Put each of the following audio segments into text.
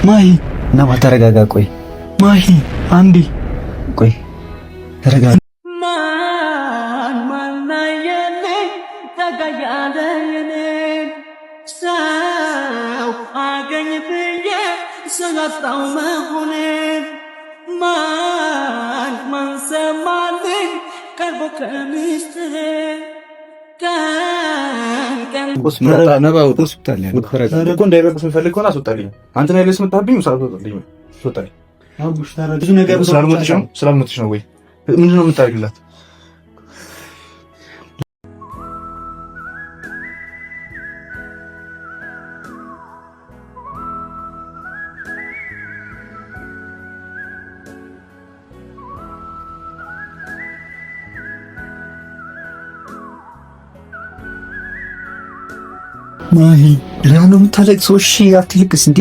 ማሂ ነባ ተረጋጋ። ቆይ ማሂ አንዴ ቆይ ተረጋጋ። ማናየኔ ተጋያለኔ ሰው አገኝ ብዬ ስላጣው መሆኔ ማን ሰማልኝ ቀርቦ ከሚስትሬ ስላልሞትሽ ነው ወይ ምንድን ነው የምታደርግላት? ማሂ ደህና ነው የምታለቅሰው? እሺ አትልቅስ እንዴ።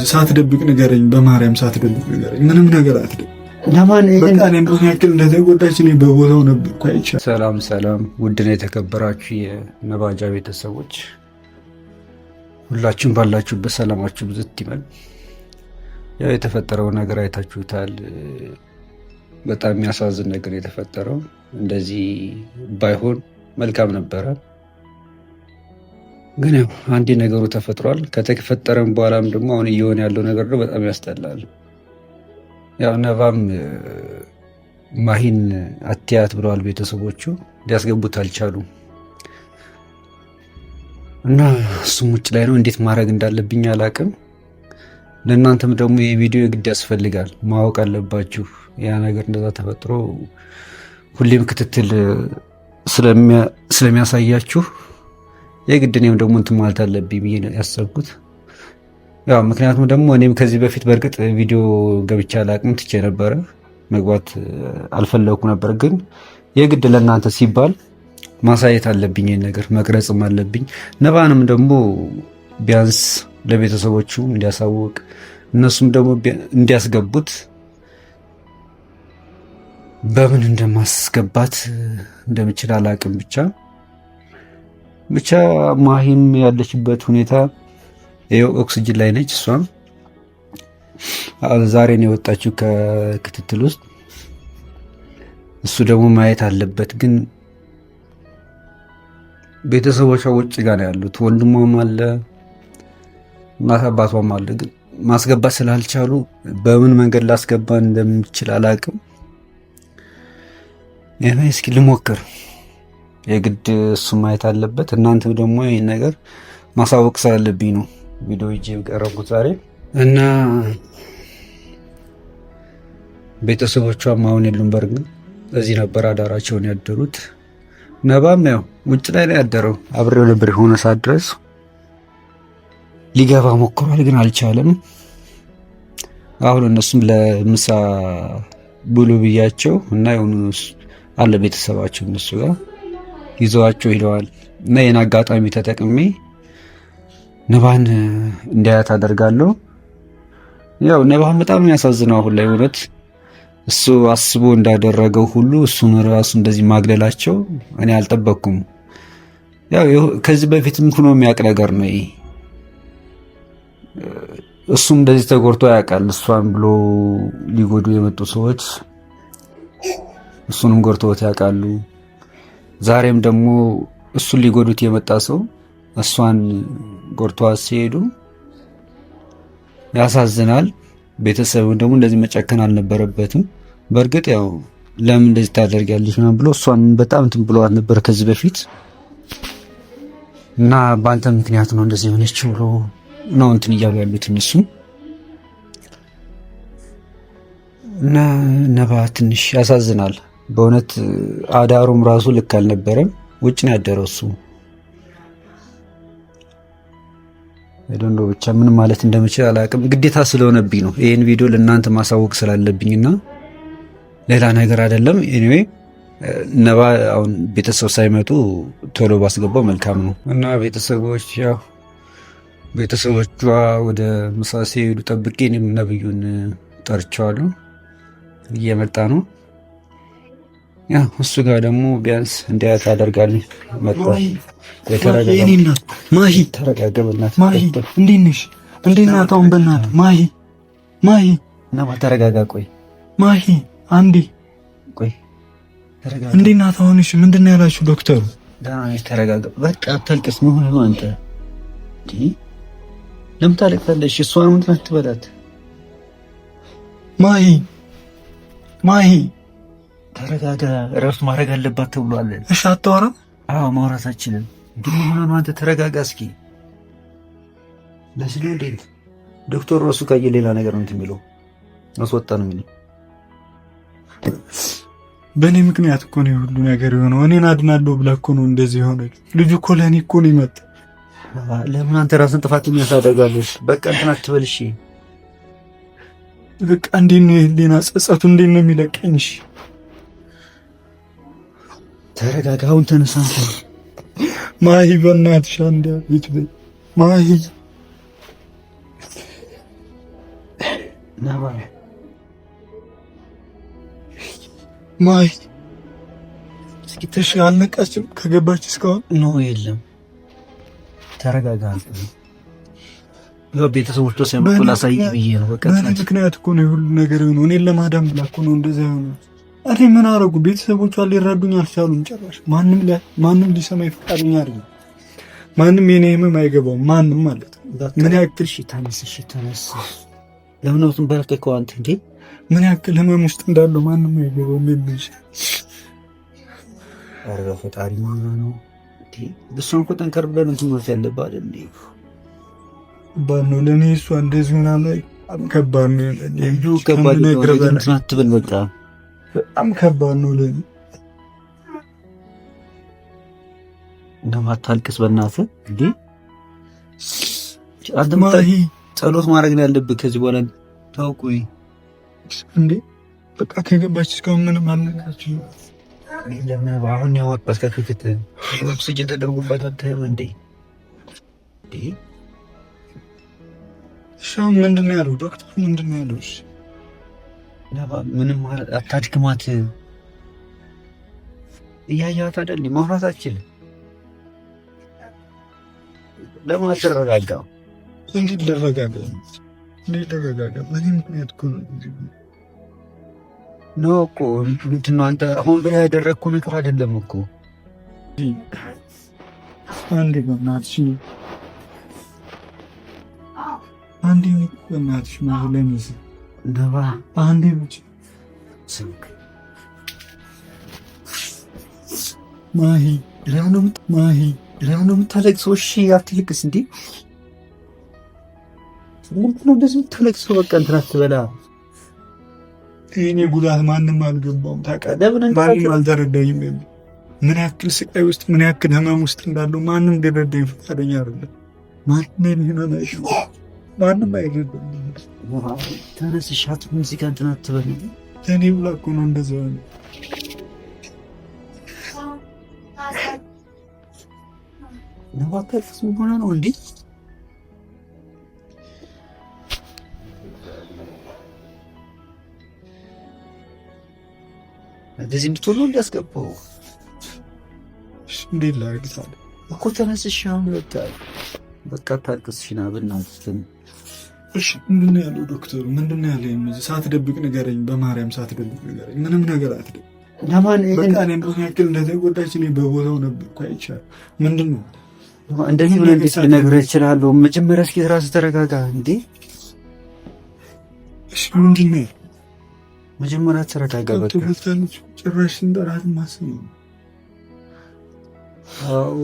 ሳትደብቅ ንገረኝ፣ በማርያም ሳትደብቅ ንገረኝ። ምንም ነገር አትደብቅ። በቃ እኔም ያክል እንደተጎዳች እኔ በቦታው ነበርኩ። አይቻልም። ሰላም ሰላም፣ ውድና የተከበራችሁ የነባጃ ቤተሰቦች ሁላችሁም ባላችሁበት ሰላማችሁ ብዝት ይበል። ያው የተፈጠረው ነገር አይታችሁታል። በጣም የሚያሳዝን ነገር የተፈጠረው። እንደዚህ ባይሆን መልካም ነበረ። ግን ያው አንዴ ነገሩ ተፈጥሯል። ከተፈጠረም በኋላም ደግሞ አሁን እየሆነ ያለው ነገር ነው በጣም ያስጠላል። ያው ነባም ማሂን አትያት ብለዋል ቤተሰቦቹ፣ ሊያስገቡት አልቻሉም እና እሱም ውጭ ላይ ነው። እንዴት ማድረግ እንዳለብኝ አላቅም። ለእናንተም ደግሞ ይህ ቪዲዮ የግድ ያስፈልጋል፣ ማወቅ አለባችሁ። ያ ነገር እንደዛ ተፈጥሮ ሁሌም ክትትል ስለሚያሳያችሁ የግድ እኔም ደግሞ እንትን ማለት አለብኝ ብዬ ያሰብኩት። ያው ምክንያቱም ደግሞ እኔም ከዚህ በፊት በእርግጥ ቪዲዮ ገብቻ አላቅም፣ ትቼ ነበረ፣ መግባት አልፈለኩ ነበር። ግን የግድ ለእናንተ ሲባል ማሳየት አለብኝ፣ ይህን ነገር መቅረጽም አለብኝ። ነባንም ደግሞ ቢያንስ ለቤተሰቦቹ እንዲያሳውቅ እነሱም ደግሞ እንዲያስገቡት በምን እንደማስገባት እንደምችል አላቅም። ብቻ ማሂም ያለችበት ሁኔታ ይኸው ኦክሲጅን ላይ ነች። እሷም ዛሬ ነው የወጣችው ከክትትል ውስጥ። እሱ ደግሞ ማየት አለበት። ግን ቤተሰቦቿ ውጭ ጋር ነው ያሉት። ወንድሟም አለ፣ እናት አባቷም አለ። ግን ማስገባት ስላልቻሉ በምን መንገድ ላስገባ እንደምችል አላቅም። እስኪ ልሞክር። የግድ እሱ ማየት አለበት። እናንተም ደግሞ ይህን ነገር ማሳወቅ ስላለብኝ ነው ቪዲዮ ይዤ የቀረብኩት ዛሬ እና ቤተሰቦቿም አሁን የሉም። በርግጥ እዚህ ነበር አዳራቸውን ያደሩት። ነባም ያው ውጭ ላይ ነው ያደረው። አብሬው ነበር የሆነ ሰዓት ድረስ ሊገባ ሞክሯል፣ ግን አልቻለም። አሁን እነሱም ለምሳ ብሉ ብያቸው እና የሆኑ አለ ቤተሰባቸው እነሱ ጋር ይዘዋቸው ሄደዋል። እና ይህን አጋጣሚ ተጠቅሜ ነባን እንዲያያት አደርጋለሁ። ያው ነባን በጣም የሚያሳዝነው አሁን ላይ እውነት እሱ አስቦ እንዳደረገው ሁሉ እሱን ራሱ እንደዚህ ማግለላቸው እኔ አልጠበቅኩም። ያው ከዚህ በፊትም ሆኖ የሚያውቅ ነገር ነው ይሄ። እሱም እንደዚህ ተጎድቶ ያውቃል። እሷን ብሎ ሊጎዱ የመጡ ሰዎች እሱንም ጎድተውት ያውቃሉ። ዛሬም ደግሞ እሱን ሊጎዱት የመጣ ሰው እሷን ጎድተዋት ሲሄዱ ያሳዝናል። ቤተሰቡን ደግሞ እንደዚህ መጨከን አልነበረበትም። በእርግጥ ያው ለምን እንደዚህ ታደርጊያለሽ ምናምን ብሎ እሷን በጣም እንትን ብለዋት ነበር ከዚህ በፊት እና በአንተ ምክንያት ነው እንደዚህ የሆነችው ብሎ ነው እንትን እያሉ ያሉት እነሱ እና ነባ ትንሽ ያሳዝናል በእውነት። አዳሩም ራሱ ልክ አልነበረም። ውጭ ነው ያደረው እሱ። ብቻ ምን ማለት እንደምችል አላውቅም። ግዴታ ስለሆነብኝ ነው ይህን ቪዲዮ ለእናንተ ማሳወቅ ስላለብኝና ሌላ ነገር አይደለም። ኤኒዌይ ነባ አሁን ቤተሰብ ሳይመጡ ቶሎ ባስገባው መልካም ነው እና ቤተሰቦች ያው ቤተሰቦቿ ወደ ምሳ ሲሄዱ ጠብቄ እኔም ነብዩን ጠርቸዋለሁ። እየመጣ ነው። ያው እሱ ጋር ደግሞ ቢያንስ እንዲያት አደርጋለሁ። መጣ ማሂ ተረጋጋ። በእናትህ ማሂ እንዴት ነሽ? እንዴት ናት አሁን? በእናትህ ማሂ ነባ ተረጋጋ። ቆይ ማሂ አንዴ ቆይ ተረጋጋ። እንዴት ናት አሁን? እሺ ምንድን ነው ያላችሁ ዶክተሩ? ደህና ነች። ተረጋጋ። በቃ አታልቅስ። ምን ሆነህ ነው አንተ? ለምን ታለቅሳለሽ? እሷን ምን ትበላት? ማሂ ተረጋጋ። እረፍት ማድረግ አለባት ተብሏል። እሺ አታወራም? አዎ ማውራት አችልም። ግን ምን ሆነህ ነው አንተ? ተረጋጋ እስኪ። ለዚህ ነው እንዴ ዶክተር ራሱ ካየ ሌላ ነገር ነው የሚለው አስወጣ ነው የሚለው። በእኔ ምክንያት እኮ ነው ሁሉ ነገር የሆነው። እኔን አድናለሁ ብላ እኮ ነው እንደዚህ የሆነች። ልጁ እኮ ለእኔ እኮ ነው ይመጣ። ለምን አንተ ራስን ጥፋት የሚያሳደጋለሽ? በቃ እንትን አትበል እሺ። በቃ እንዴት ነው የህሊና ጸጸቱ እንዴት ነው የሚለቀኝ? እሺ ተረጋጋ። አሁን ተነሳ። ማሂ በእናትሽ አንዴ ቤት በይ ማሂ ነባ ማሂ እስኪ ተሽ አልነቃችም ከገባች እስካሁን ነው? የለም ተረጋጋ። ያው ቤተሰቦች ተሰምቶ ላሳይ ብዬ ነው። በቃ ምክንያት እኮ ነው ሁሉ ነገር የሆነው። እኔን ለማዳም ብላ እኮ ነው እንደዛ የሆነው። እኔ ምን አደረጉ? ቤተሰቦቿ ሊረዱኝ አልቻሉም ጭራሽ። ማንም ሊሰማኝ ፈቃደኛ አይደለም። ማንም የኔ ህመም አይገባውም። ማንም ማለት ምን ያክል ተነስ። ለምን ነው ትንበረከከው አንተ እንዴ? ምን ያክል ህመም ውስጥ እንዳለው ማንም አይገባውም። የሚል አረ ፈጣሪ ነው እንዴ? እሷን እኮ ጠንከር ብለን እንትን ማለት ያለብህ አይደል እንዴ? ባኖ ለኔ እሷ እንደዚህ ምናምን ከባድ ነው። ልጁ ከባድ ነው። እንትን አትበል በቃ በጣም ከባድ ነው ለኔ። እንደማታልቅስ በእናትህ እንዴ። ማሂ ጸሎት ማድረግ ነው ያለብህ ከዚህ በኋላ ታውቁኝ እንዴ። በቃ ከገባች እስካሁን ምንም አልነካችም። ለምን አሁን ያወጣስ ከክፍት ኦክሲጅን ተደርጎባት አታይም እንዴ? ሻው ምንድን ነው ያለው ዶክተር? ምንድን ነው ያለው? እሺ ምንም አታድክማት። እያያት አይደል? ማውራት አትችልም። ለምን አትረጋጋም? እንዴት ልረጋጋ? በዚህ ምክንያት እኮ ነው እኮ እንትን ነው። አንተ አሁን ብለህ ያደረግኩህ ነገር አይደለም እኮ። አንዴ በእናትሽ ማለምስ ነባ አንዴ ብቻ ማሂ ለምን ነው የምታለቅሰው? እሺ አትልቅስ እንዴ። ምንድን ነው እንደዚህ የምታለቅሰው? በቃ እንትን አትበላ። የእኔ ጉዳት ማንም አልገባውም ታውቃለህ። ማንም አልተረዳኝም። ምን ያክል ስቃይ ውስጥ ምን ያክል ህመም ውስጥ እንዳለው ማንም ሊረዳኝ ፈቃደኛ አይደለም። ማንም አይረዳም። ተነስ ሻት ሙዚቃ እንትን አትበል። ለእኔ ብላ እኮ ነው እንደዛ ነው። ነባከልስ ምን ሆነ ነው እንዴ? እንደዚህ እንድትሆኑ እንዲያስገባው እንዴት ላድርግ ታዲያ? እኮ ተነስሽ አሁን በቃ ታልቅስሽ ና በእናትህ። እሺ ምንድን ነው ያለው ዶክተሩ? ምንድን ነው ያለኝ? ሳትደብቅ ንገረኝ፣ በማርያም ሳትደብቅ ንገረኝ። ምንም ነገር አትደብቅ። በቃ እኔም በሆነ ያክል እንደተጎዳች እኔ በቦታው ነበርኩ። አይቻልም። ምንድን ነው እንደዚህ ብለህ እንዴት ልነግርህ እችላለሁ? መጀመሪያ እስኪ እራስህ ተረጋጋ እንዴ። እሺ ምንድን ነው መጀመሪያ ተረጋጋ። በቃ ጭራሽ ስንጠራት ማስብ ነው። አዎ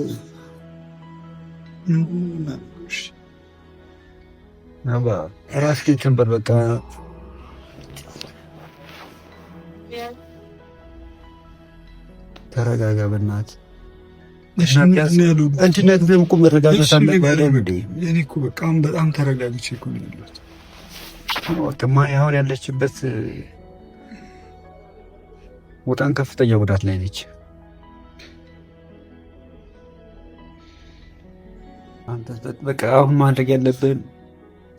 ነባ እራስህን ተንበል። በቃ ተረጋጋ በእናትህ። እንድነግርህም እኮ መረጋጋት አለብህ። እኔ እኮ በቃ በጣም ተረጋግቼ እኮ ነው ያለሁት። አሁን ያለችበት በጣም ከፍተኛ ጉዳት ላይ ነች። በቃ አሁን ማድረግ ያለብን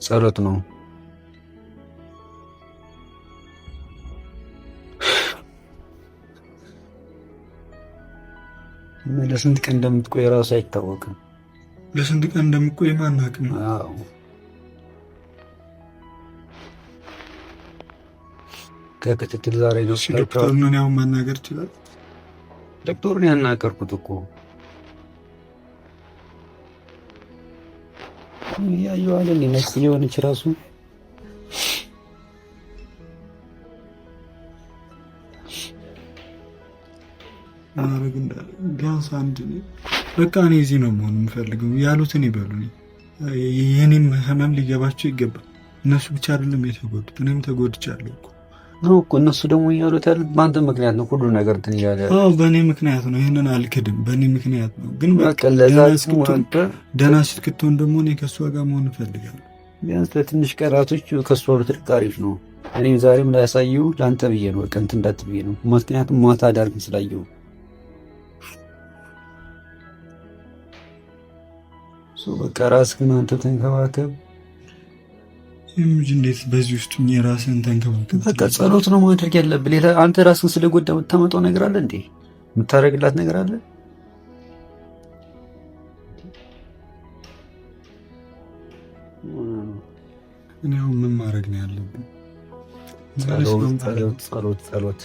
ጸሎት ነው። ለስንት ቀን እንደምትቆይ ራሱ አይታወቅም። ለስንት ቀን እንደምትቆይ ማናውቅም። አዎ ከክትትል ዛሬ ነው። ዶክተሩን ያው ማናገር ይችላል። ዶክተሩን ያናገርኩት እኮ ያየዋል ነስ የሆነች ራሱ ማረግ እንዳለ ቢያንስ አንድ በቃ እኔ እዚህ ነው መሆን የምፈልገው ያሉትን ይበሉኝ። የኔም ህመም ሊገባቸው ይገባል። እነሱ ብቻ አይደለም የተጎዱት፣ እኔም ተጎድቻለሁ እኮ ነው እኮ። እነሱ ደግሞ እያሉት ያሉት በአንተ ምክንያት ነው ሁሉ ነገር እንትን እያለ። አዎ በእኔ ምክንያት ነው። ይህንን አልክድም፣ በእኔ ምክንያት ነው። ግን በቃ ደህና ስትክትሆን ደግሞ እኔ ከእሷ ጋር መሆን እፈልጋለሁ። ቢያንስ ለትንሽ ቀናቶች ከእሷ ብትርቅ አሪፍ ነው። እኔም ዛሬም ላያሳየው ለአንተ ብዬ ነው፣ በቃ እንትን እንዳት ብዬ ነው። ምክንያቱም ማታ ዳርግን ስላየው በቃ ራስህን አንተ ተንከባከብ። እንዴት በዚህ ውስጥ የራስህን ተንከባከብ። በቃ ጸሎት ነው ማድረግ ያለብህ። ሌላ አንተ ራስህን ስለጎዳ የምታመጣው ነገር አለ እንዴ? የምታደርግላት ነገር አለ? እኔ አሁን ምን ማድረግ ነው ያለብኝ? ጸሎት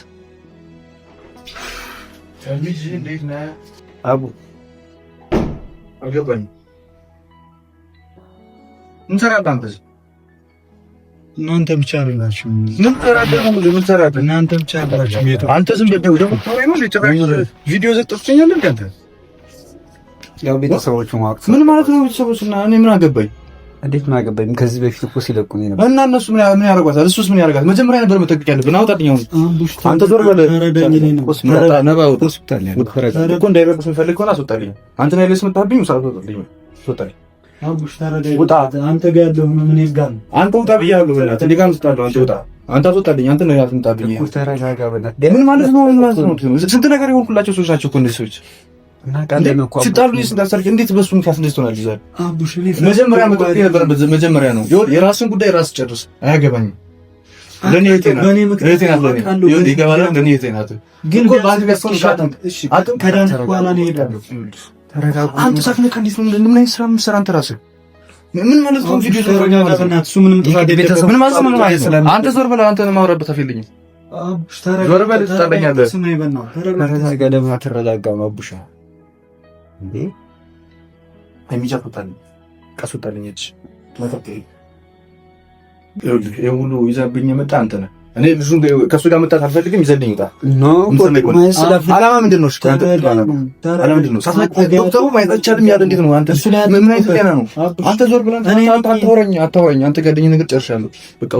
እንዴት ነህ አቡ? አልገባኝም። ምን ሰራህ አንተ? እናንተ ብቻ አይደላችሁ። ምን ሰራህ? እናንተ ብቻ አይደላችሁ። አንተ ዝም ብለህ ደግሞ ቪዲዮ ዘጥተኛል እንዴ አንተ? ያው ቤተሰቦቹ ማውቅ ምን ማለት ነው? ቤተሰቦችና እኔ ምን አገባኝ? እንዴት ምን አገባኝ? ከዚህ በፊት እኮ ሲለቁኝ ነበር። እና እነሱ ምን ያደርጓታል? እሱስ ምን ያደርጋል? መጀመሪያ ነበር መጠንቀቅ ያለብን። አውጣልኝ አሁን አንተ ዞር በል። ሆስፒታል እኮ እንዳይረብሽ የምፈልግ ከሆነ አስወጣልኝ። አንተ ላይ ለስመጣብኝ አስወጣልኝ። አቡሽ ተረዳኝ። ውጣ። አንተ ጋር ያለው ምን ይጋል? አንተ ውጣ ብያለሁ። በእናትህ እኔ ጋር አምጣለሁ። አንተ ውጣ። አንተ አስወጣልኝ። አንተ ነው ያስመጣብኝ። ተረጋጋ በእናትህ። ምን ማለት ነው? ምን ማለት ነው? ስንት ነገር የሆንኩላቸው ሰዎች ናቸው እኮ እነዚህ ሰዎች። እና ቃል ነው እኮ ሲጣሉ ይስዳሰርክ እንዴት በሱ ምክንያት እንደዚህ ትሆናለህ? ዛሬ አቡሽ መጀመሪያ መጥቶ የነበረበት መጀመሪያ ነው። የራስን ጉዳይ ራስ ጨርስ። አያገባኝም። ለኔ የቴና ለኔ ይገባል። ለኔ የቴና ግን ባንክ ያስቆን ሻጣን። እሺ አጥም ከዳን በኋላ ነው ይሄዳለሁ። ተረጋጋ። አንተ ሳትነካ እንዴት ነው እንደምን አይሰራ ምሰራ አንተ ራስህ ምን ማለት ነው? ቪዲዮ ተረጋጋና እሱ ምንም ጥፋት የለበትም። ምን ማለት ነው? አንተ ዞር በል። አንተ ማውራበት አፈልኝ። አቡሽ ተረጋጋ። ዞር በል። ትጣለኛለህ። ስማይ በእናትህ ተረጋጋ። ለምን አትረጋጋም አቡሻ? እንዴ አይሚጃፈታል ቀሱታልኝ እጅ ማተቀይ ሁሉ ይዘብኝ የመጣ አንተ ነህ። እኔ ልጁን ከሱ ጋር መጣት አልፈልግም። ይዘልኝ ውጣ። አላማ ምንድን ነው? አላማ ምንድን ነው? ዶክተሩ ማየት አይቻልም ያለ እንዴት ነው? አንተ ምን አይነት ጤና ነው? አንተ ዞር ብለን አታወራኝ። አንተ ጋር ነገር ጨርሻለሁ። በቃ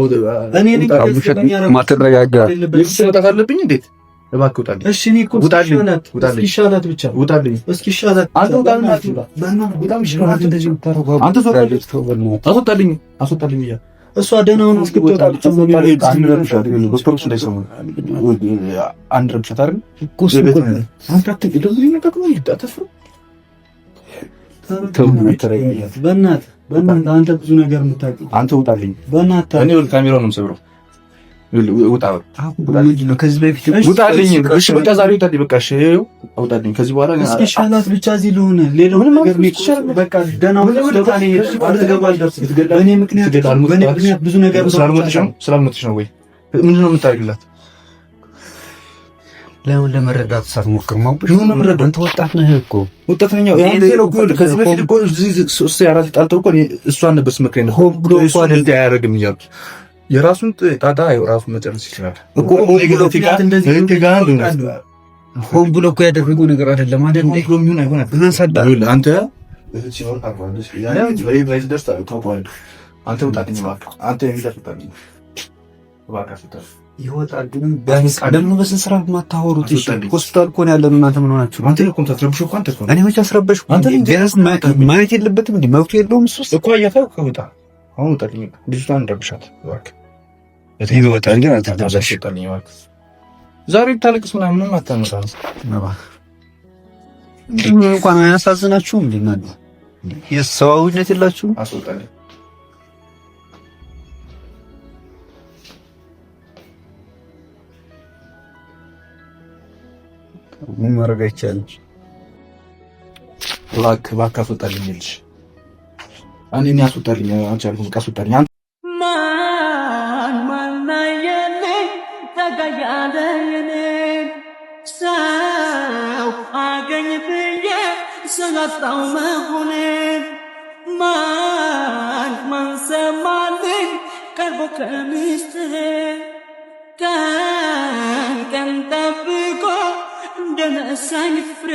ማትረጋጋ መውጣት አለብኝ። እንዴት እባክህ ውጣልኝ። እሺ እኔ እኮ ይሻላት ብቻ ውጣልኝ። እስኪ ይሻላት አንተ ውጣልኝ። በጣም ይሻላት እንደዚህ የምታረጋው አንተ ዞር በል። አስወጣልኝ እያ እሷ ደህናውን እስክትወጣ ብቻ አንድ ረብሻት ዶክተሮች እንዳይሰሙ አንድ ረብሻት አይደል እኮ አንተ አትግደው ይነቀቀው ይጣተፈው በእናትህ አንተ ብዙ ነገር የምታውቀው አንተ ውጣልኝ። በእናትህ እኔ ካሜራውን ነው የምሰብረው። ውጣ ነው ከዚህ በፊት ውጣልኝ። እሺ በቃ ዛሬ ውጣልኝ። በቃ እሺ ውጣልኝ። ከዚህ በኋላ እስኪ ሻላት ብቻ እዚህ ልሆን ሌላው ነገር በቃ ደህና ሁሉ ስለታኔ አልተገባል ደርስ በእኔ ምክንያት ብዙ ነገር ስላልሞትሽ ነው ወይ ምንድን ነው የምታደርግላት? ለምን ለመረዳት ሳትሞክር ማውብሽ ነው መረዳት? አንተ ወጣት ነህ እኮ ወጣት ነኝ። ከዚህ በፊት እኮ ሶስት አራት ጣልተው እኮ እሷን ነበር ስመክረኝ ነው ሆም ብሎ እኮ እንደዚህ አያደርግም እያልኩ የራሱን ጣጣ ራሱ መጨረስ ይችላል እኮ ሆን ብሎ እኮ ያደረገው ነገር አይደለም አይደል? ብሎ የሚሆን አይሆንም። አንተ አንተ ውጣልኝ እባክህ። አንተ የሚደርሱታል ይወጣል። ግን ደግሞ በስንት ስራ የማታወሩት ሆስፒታል እኮ ነው ያለነው። እናንተ ምን ሆናችሁ? አንተ እኮ ታስረብሽው እኮ አንተ እኮ እኔ መቼ አስረበሽኩ? አንተ ቢያንስ ማየት የለበትም እንዴ? መብቱ የለውም እሱ እኮ እያታው ከውጣ አሁን ውጣልኝ። ልጅቷን እንደብሻት እባክህ። ይወጣል ግን አታዛሽ ውጣልኝ እባክህ። ዛሬ ብታለቅስ ምናምን አታመጣም። እንኳን አያሳዝናችሁም? እንዴ የሰዋዊነት የላችሁም? አስወጣኝ። ምን ማድረግ አይቻልም። እባክህ አስወጣልኝ ልጅ እኔ አስወጣልኝ። አልቻልኩም። አስወጣልኝ። ሰው አገኝ ብዬ ስላጣው መሆኔን ማን ሰማልኝ ቀርቦ ከምስጥሬ ቀን ጠብቆ እንደነሳኝ ፍሬ